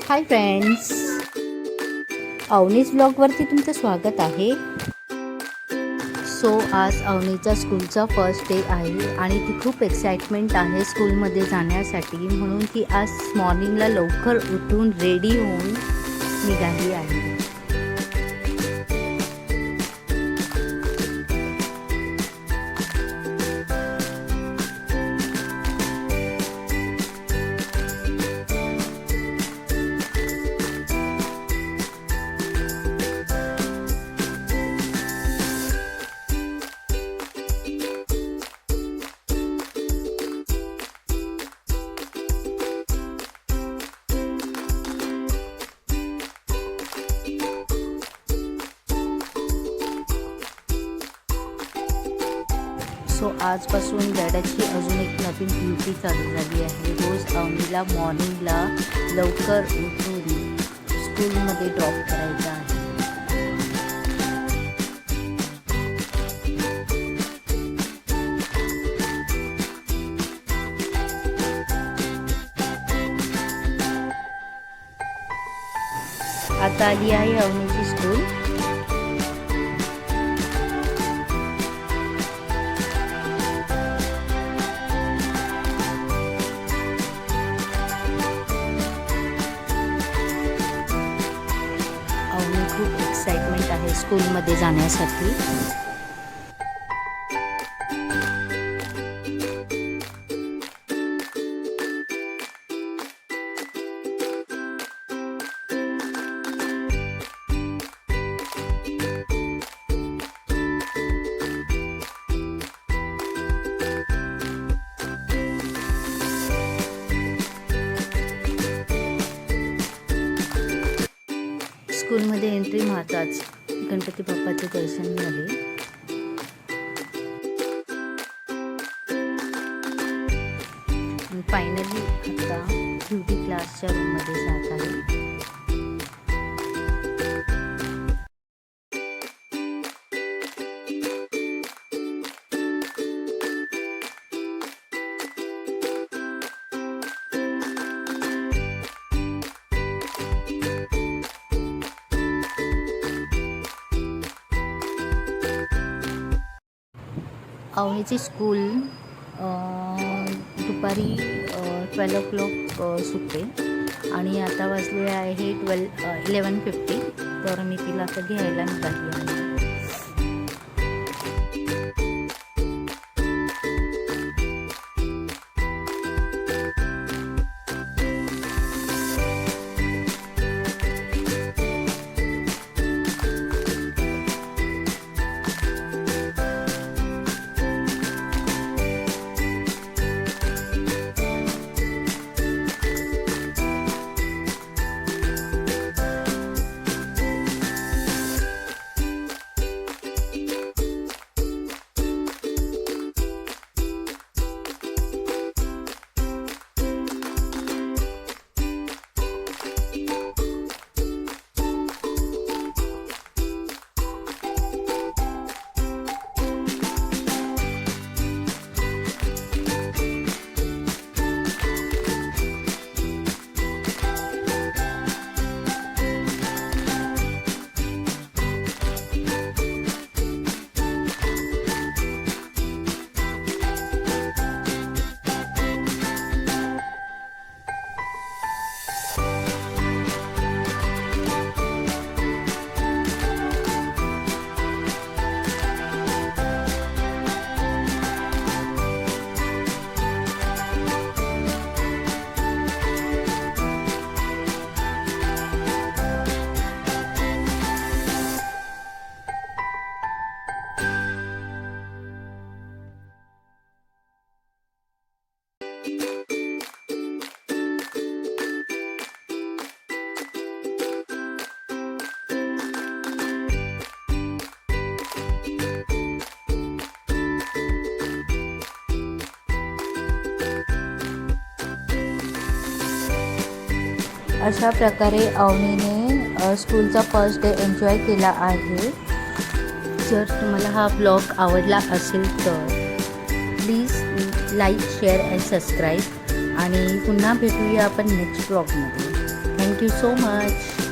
Hi friends, अवनीज ब्लॉगवरती तुमचं स्वागत आहे. आज अवनीच्या स्कूलचा फर्स्ट डे आहे आणि ती खूप एक्साइटमेंट आहे स्कूलमध्ये जाण्यासाठी. म्हणून ती आज मॉर्निंगला लवकर उठून रेडी होऊन निघाली आहे. आजपासून डॅडाची अजून एक नवीन ड्युटी चालू झाली आहे. रोज अवनीला मॉर्निंगला लवकर उठून स्कूलमध्ये ड्रॉप करायचं आहे. आता आली आहे अवनीची स्कूल. खूप एक्साइटमेंट आहे स्कूलमध्ये जाण्यासाठी. स्कूलमध्ये एंट्री मारताच गणपती बाप्पाचे दर्शन झाले. फायनली आता ब्युटी क्लासच्या रूममध्ये जात आहे. अवनीची स्कूल दुपारी 12 o'clock सुटते आणि आता वाजले आहे 11:50. तर मी तिला आता घ्यायला निघाली आहे. अशा प्रकारे अवनीने स्कूलचा फर्स्ट डे एन्जॉय केला आहे. जर तुम्हाला हा ब्लॉग आवडला असेल तर please like, share and subscribe आणि पुन्हा भेटूया आपण नेक्स्ट ब्लॉगमध्ये. Thank you so much.